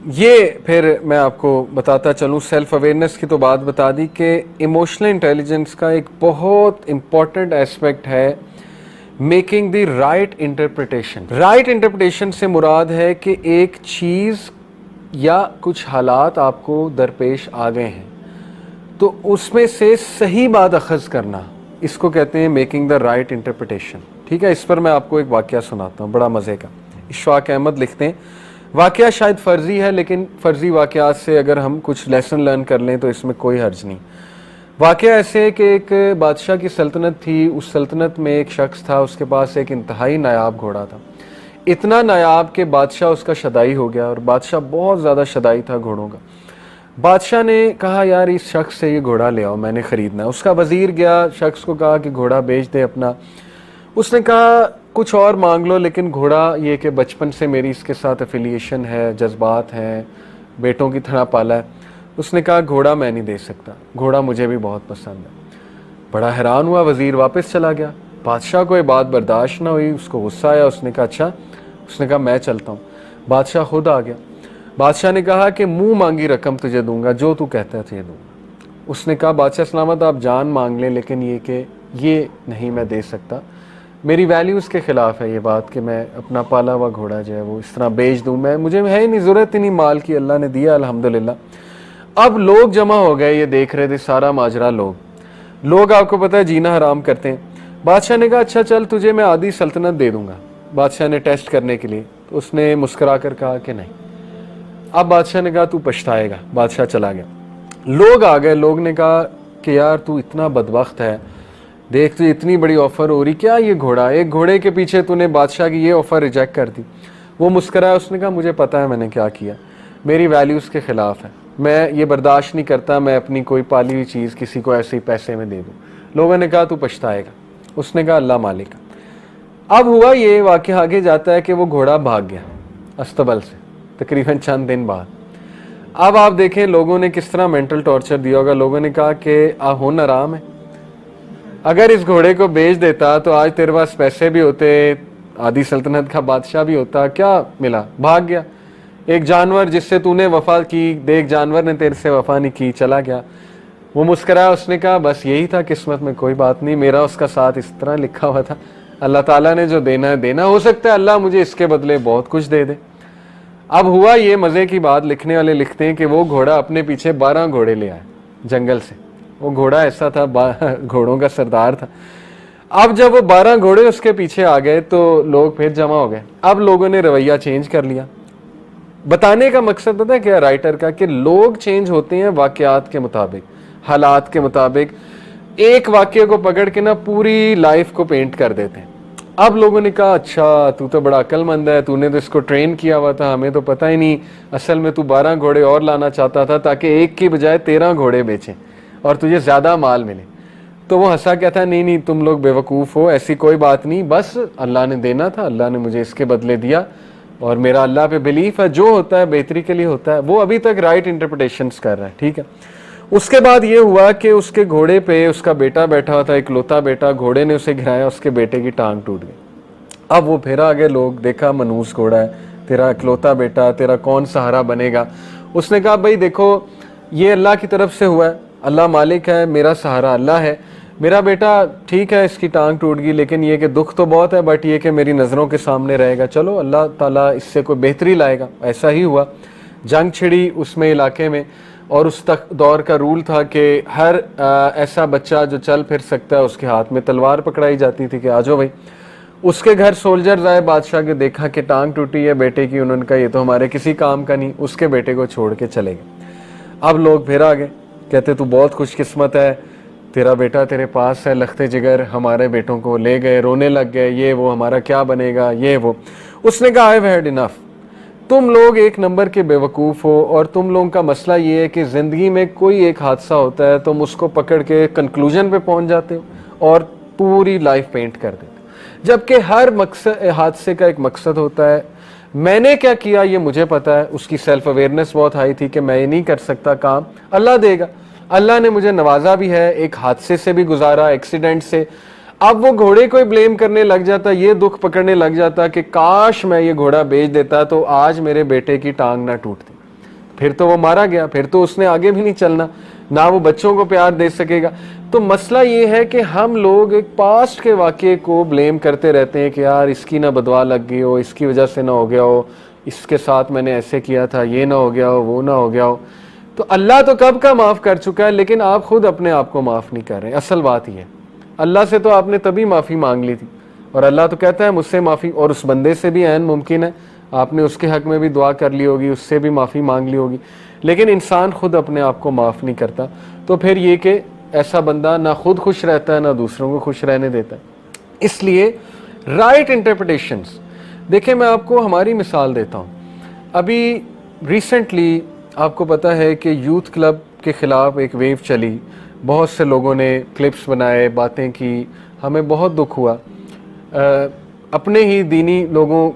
یہ پھر میں آپ کو بتاتا چلوں، سیلف اویئرنیس کی تو بات بتا دی کہ ایموشنل انٹیلیجنس کا ایک بہت امپورٹنٹ ایسپیکٹ ہے making the right interpretation. Right interpretation سے مراد ہے کہ ایک چیز یا کچھ حالات آپ کو درپیش آ گئے ہیں تو اس میں سے صحیح بات اخذ کرنا، اس کو کہتے ہیں میکنگ دا رائٹ انٹرپریٹیشن. ٹھیک ہے، اس پر میں آپ کو ایک واقعہ سناتا ہوں بڑا مزے کا. اشفاق احمد لکھتے ہیں، واقعہ شاید فرضی ہے لیکن فرضی واقعات سے اگر ہم کچھ لیسن لرن کر لیں تو اس میں کوئی حرج نہیں. واقعہ ایسے ہے کہ ایک بادشاہ کی سلطنت تھی. اس سلطنت میں ایک شخص تھا، اس کے پاس ایک انتہائی نایاب گھوڑا تھا. اتنا نایاب کہ بادشاہ اس کا شدائی ہو گیا، اور بادشاہ بہت زیادہ شدائی تھا گھوڑوں کا. بادشاہ نے کہا یار اس شخص سے یہ گھوڑا لے آؤ، میں نے خریدنا ہے. اس کا وزیر گیا، شخص کو کہا کہ گھوڑا بیچ دے اپنا. اس نے کہا کچھ اور مانگ لو لیکن گھوڑا یہ کہ بچپن سے میری اس کے ساتھ افیلیشن ہے، جذبات ہیں، بیٹوں کی طرح پالا ہے. اس نے کہا گھوڑا میں نہیں دے سکتا، گھوڑا مجھے بھی بہت پسند ہے. بڑا حیران ہوا وزیر، واپس چلا گیا. بادشاہ کو یہ بات برداشت نہ ہوئی، اس کو غصہ آیا. اس نے کہا اچھا، اس نے کہا میں چلتا ہوں. بادشاہ خود آ گیا. بادشاہ نے کہا کہ منہ مانگی رقم تجھے دوں گا، جو تو کہتا ہے تجھے دوں گا. اس نے کہا بادشاہ سلامت آپ جان مانگ لیں لیکن یہ کہ یہ نہیں میں دے سکتا، میری ویلیوز کے خلاف ہے یہ بات کہ میں اپنا پالا ہوا گھوڑا جو ہے وہ اس طرح بیچ دوں. مجھے ہے ہی نہیں، ضرورت ہی نہیں مال کی، اللہ نے دیا الحمدللہ. اب لوگ جمع ہو گئے، یہ دیکھ رہے تھے سارا ماجرا. لوگ آپ کو پتہ ہے جینا حرام کرتے ہیں. بادشاہ نے کہا اچھا چل تجھے میں آدھی سلطنت دے دوں گا. بادشاہ نے ٹیسٹ کرنے کے لیے، تو اس نے مسکرا کر کہا کہ نہیں. اب بادشاہ نے کہا تو پچھتائے گا. بادشاہ چلا گیا. لوگ آ گئے، لوگ نے کہا کہ یار تو اتنا بدبخت ہے، دیکھ تو اتنی بڑی آفر ہو رہی، کیا یہ گھوڑا، ایک گھوڑے کے پیچھے تو نے بادشاہ کی یہ آفر ریجیکٹ کر دی. وہ مسکرایا. اس نے کہا مجھے پتا ہے میں نے کیا کیا، میری ویلیوز کے خلاف ہے، میں یہ برداشت نہیں کرتا میں اپنی کوئی پالی ہوئی چیز کسی کو ایسے ہی پیسے میں دے دوں. لوگوں نے کہا تو پچھتائے گا. اس نے کہا اللہ مالک. اب ہوا یہ واقعہ آگے جاتا ہے کہ وہ گھوڑا بھاگ گیا استبل سے تقریباً چند دن بعد. اب آپ دیکھیں لوگوں نے کس طرح مینٹل ٹارچر دیا ہوگا. لوگوں نے کہا کہ ہن آرام ہے، اگر اس گھوڑے کو بیچ دیتا تو آج تیرے پاس پیسے بھی ہوتے، آدھی سلطنت کا بادشاہ بھی ہوتا. کیا ملا؟ بھاگ گیا. ایک جانور جس سے تو نے وفا کی، دیکھ جانور نے تیرے سے وفا نہیں کی، چلا گیا. وہ مسکرایا. اس نے کہا بس یہی تھا قسمت میں، کوئی بات نہیں، میرا اس کا ساتھ اس طرح لکھا ہوا تھا. اللہ تعالیٰ نے جو دینا ہے دینا، ہو سکتا ہے اللہ مجھے اس کے بدلے بہت کچھ دے دے. اب ہوا یہ مزے کی بات، لکھنے والے لکھتے ہیں کہ وہ گھوڑا اپنے پیچھے 12 گھوڑے لے آئے جنگل سے. وہ گھوڑا ایسا تھا، گھوڑوں کا سردار تھا. اب جب وہ 12 گھوڑے اس کے پیچھے آ گئے تو لوگ پھر جمع ہو گئے. اب لوگوں نے رویہ چینج کر لیا. بتانے کا مقصد پتہ ہے کیا رائٹر کا، کہ لوگ چینج ہوتے ہیں واقعات کے مطابق، حالات کے مطابق. ایک واقعے کو پکڑ کے نا پوری لائف کو پینٹ کر دیتے ہیں. اب لوگوں نے کہا اچھا تو بڑا عقل مند ہے، تو نے تو اس کو ٹرین کیا ہوا تھا، ہمیں تو پتہ ہی نہیں، اصل میں تو 12 گھوڑے اور لانا چاہتا تھا تاکہ ایک کی بجائے 13 گھوڑے بیچیں اور تجھے زیادہ مال ملے. تو وہ ہنسا کہتا ہے نہیں تم لوگ بیوقوف ہو، ایسی کوئی بات نہیں، بس اللہ نے دینا تھا، اللہ نے مجھے اس کے بدلے دیا اور میرا اللہ پہ بلیف ہے، جو ہوتا ہے بہتری کے لیے ہوتا ہے. وہ ابھی تک رائٹ انٹرپریٹیشنز کر رہا ہے. ٹھیک ہے. اس کے بعد یہ ہوا کہ اس کے گھوڑے پہ اس کا بیٹا بیٹھا ہوا تھا، اکلوتا بیٹا. گھوڑے نے اسے گرایا، اس کے بیٹے کی ٹانگ ٹوٹ گئی. اب وہ پھر آگے لوگ، دیکھا منوس گھوڑا ہے، تیرا اکلوتا بیٹا، تیرا کون سہارا بنے گا. اس نے کہا بھائی دیکھو یہ اللہ کی طرف سے ہوا ہے، اللہ مالک ہے، میرا سہارا اللہ ہے. میرا بیٹا ٹھیک ہے اس کی ٹانگ ٹوٹ گئی لیکن یہ کہ دکھ تو بہت ہے، بٹ یہ کہ میری نظروں کے سامنے رہے گا، چلو اللہ تعالیٰ اس سے کوئی بہتری لائے گا. ایسا ہی ہوا. جنگ چھڑی اس میں علاقے میں، اور اس تک دور کا رول تھا کہ ہر ایسا بچہ جو چل پھر سکتا ہے اس کے ہاتھ میں تلوار پکڑائی جاتی تھی کہ آ جاؤ بھائی. اس کے گھر سولجرز آئے بادشاہ کے، دیکھا کہ ٹانگ ٹوٹی ہے بیٹے کی. انہوں نے کہا یہ تو ہمارے کسی کام کا نہیں. اس کے بیٹے کو چھوڑ کے چلے گئے. اب لوگ پھر آ گئے، کہتے تو بہت خوش قسمت ہے، تیرا بیٹا تیرے پاس ہے، لختے جگر ہمارے بیٹوں کو لے گئے، رونے لگ گئے، یہ وہ ہمارا کیا بنے گا، یہ وہ. اس نے کہا I've had enough. تم لوگ ایک نمبر کے بیوقوف ہو، اور تم لوگوں کا مسئلہ یہ ہے کہ زندگی میں کوئی ایک حادثہ ہوتا ہے تم اس کو پکڑ کے کنکلوژن پہ پہنچ جاتے ہو اور پوری لائف پینٹ کر دیتے ہو، جبکہ ہر حادثے کا ایک مقصد ہوتا ہے. میں نے کیا کیا یہ مجھے پتا ہے. اس کی سیلف اویئرنیس بہت ہائی تھی کہ میں یہ نہیں کر سکتا کام، اللہ دے گا. اللہ نے مجھے نوازا بھی ہے، ایک حادثے سے بھی گزارا، ایکسیڈنٹ سے. اب وہ گھوڑے کو بلیم کرنے لگ جاتا، یہ دکھ پکڑنے لگ جاتا کہ کاش میں یہ گھوڑا بیچ دیتا تو آج میرے بیٹے کی ٹانگ نہ ٹوٹتی. پھر تو وہ مارا گیا, پھر تو اس نے آگے بھی نہیں چلنا, نہ وہ بچوں کو پیار دے سکے گا. تو مسئلہ یہ ہے کہ ہم لوگ ایک پاسٹ کے واقعے کو بلیم کرتے رہتے ہیں کہ یار اس کی نہ بدوا لگ گئی ہو, اس کی وجہ سے نہ ہو گیا ہو, اس کے ساتھ میں نے ایسے کیا تھا, یہ نہ ہو گیا ہو, وہ نہ ہو گیا ہو. تو اللہ تو کب کا معاف کر چکا ہے, لیکن آپ خود اپنے آپ کو معاف نہیں کر رہے. اصل بات یہ ہے, اللہ سے تو آپ نے تبھی معافی مانگ لی تھی, اور اللہ تو کہتا ہے مجھ سے معافی, اور اس بندے سے بھی عین ممکن ہے آپ نے اس کے حق میں بھی دعا کر لی ہوگی, اس سے بھی معافی مانگ لی ہوگی, لیکن انسان خود اپنے آپ کو معاف نہیں کرتا. تو پھر یہ کہ ایسا بندہ نہ خود خوش رہتا ہے نہ دوسروں کو خوش رہنے دیتا ہے. اس لیے رائٹ انٹرپریٹیشنز, دیکھیں میں آپ کو ہماری مثال دیتا ہوں. ابھی ریسنٹلی آپ کو پتہ ہے کہ یوتھ کلب کے خلاف ایک ویو چلی, بہت سے لوگوں نے کلپس بنائے, باتیں کی, ہمیں بہت دکھ ہوا. اپنے ہی دینی لوگوں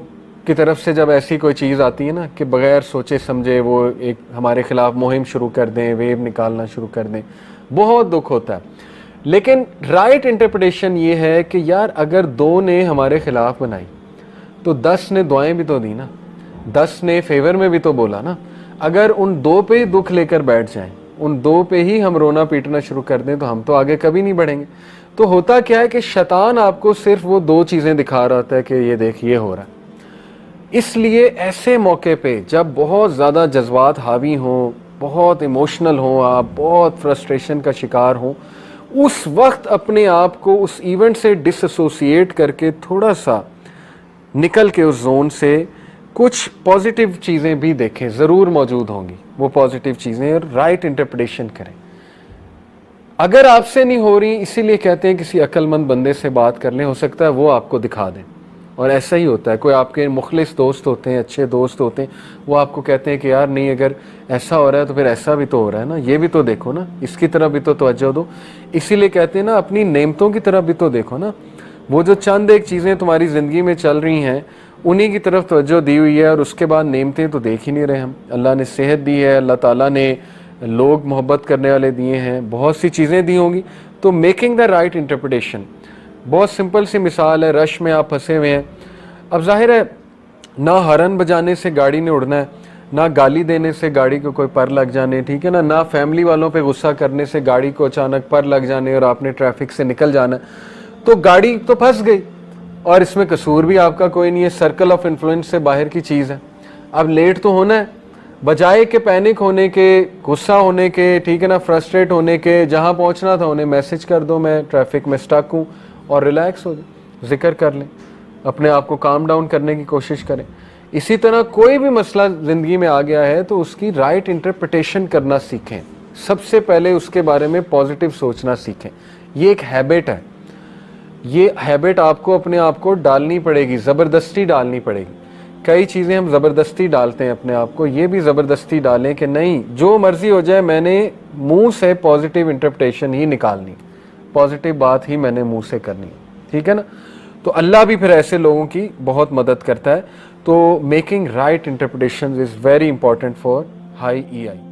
کی طرف سے جب ایسی کوئی چیز آتی ہے نا کہ بغیر سوچے سمجھے وہ ایک ہمارے خلاف مہم شروع کر دیں, ویو نکالنا شروع کر دیں, بہت دکھ ہوتا ہے. لیکن رائٹ انٹرپریٹیشن یہ ہے کہ یار اگر 2 نے ہمارے خلاف بنائی تو 10 نے دعائیں بھی تو دی نا, 10 نے فیور میں بھی تو بولا نا. اگر ان 2 پہ ہی دکھ لے کر بیٹھ جائیں, ان 2 پہ ہی ہم رونا پیٹنا شروع کر دیں, تو ہم تو آگے کبھی نہیں بڑھیں گے. تو ہوتا کیا ہے کہ شیطان آپ کو صرف وہ 2 چیزیں دکھا رہا ہوتا ہے کہ یہ دیکھ یہ ہو رہا ہے. اس لیے ایسے موقع پہ جب بہت زیادہ جذبات حاوی ہوں, بہت ایموشنل ہوں, آپ بہت فرسٹریشن کا شکار ہوں, اس وقت اپنے آپ کو اس ایونٹ سے ڈس ایسوسیٹ کر کے تھوڑا سا نکل کے اس زون سے کچھ پازیٹیو چیزیں بھی دیکھیں, ضرور موجود ہوں گی وہ پازیٹیو چیزیں, اور رائٹ انٹرپریٹیشن کریں. اگر آپ سے نہیں ہو رہی, اسی لیے کہتے ہیں کسی عقل مند بندے سے بات کر لیں, ہو سکتا ہے وہ آپ کو دکھا دیں. اور ایسا ہی ہوتا ہے, کوئی آپ کے مخلص دوست ہوتے ہیں, اچھے دوست ہوتے ہیں, وہ آپ کو کہتے ہیں کہ یار نہیں اگر ایسا ہو رہا ہے تو پھر ایسا بھی تو ہو رہا ہے نا, یہ بھی تو دیکھو نا, اس کی طرف بھی تو توجہ دو. اسی لیے کہتے ہیں نا اپنی نعمتوں کی طرف بھی تو دیکھو نا, وہ جو چند ایک چیزیں تمہاری زندگی میں چل رہی ہیں انہی کی طرف توجہ دی ہوئی ہے, اور اس کے بعد نعمتیں تو دیکھ ہی نہیں رہے ہم. اللہ نے صحت دی ہے, اللہ تعالیٰ نے لوگ محبت کرنے والے دیے ہیں, بہت سی چیزیں دی ہوں گی. تو میکنگ دا رائٹ انٹرپریٹیشن, بہت سمپل سی مثال ہے, رش میں آپ پھنسے ہوئے ہیں. اب ظاہر ہے نہ ہارن بجانے سے گاڑی نے اڑنا ہے, نہ گالی دینے سے گاڑی کو کوئی پر لگ جانے, ٹھیک ہے نا, نہ فیملی والوں پہ غصہ کرنے سے گاڑی کو اچانک پر لگ جانے اور آپ نے ٹریفک سے نکل جانا. تو گاڑی تو پھنس گئی, اور اس میں قصور بھی آپ کا کوئی نہیں ہے, سرکل آف انفلوئنس سے باہر کی چیز ہے. اب لیٹ تو ہونا ہے, بجائے کہ پینک ہونے کے, غصہ ہونے کے, ٹھیک ہے نا, فرسٹریٹ ہونے کے, جہاں پہنچنا تھا انہیں میسج کر دو میں ٹریفک میں سٹک ہوں, اور ریلیکس ہو جائیں, ذکر کر لیں, اپنے آپ کو کام ڈاؤن کرنے کی کوشش کریں. اسی طرح کوئی بھی مسئلہ زندگی میں آ گیا ہے تو اس کی رائٹ انٹرپریٹیشن کرنا سیکھیں. سب سے پہلے اس کے بارے میں پازیٹیو سوچنا سیکھیں. یہ ایک ہیبٹ ہے, یہ ہیبٹ آپ کو اپنے آپ کو ڈالنی پڑے گی, زبردستی ڈالنی پڑے گی. کئی چیزیں ہم زبردستی ڈالتے ہیں اپنے آپ کو, یہ بھی زبردستی ڈالیں کہ نہیں جو مرضی ہو جائے میں نے منہ سے پازیٹیو انٹرپریٹیشن ہی نکالنی, پازیٹیو بات ہی میں نے منہ سے کرنی, ٹھیک ہے نا. تو اللہ بھی پھر ایسے لوگوں کی بہت مدد کرتا ہے. تو making right interpretation is very important for high EI.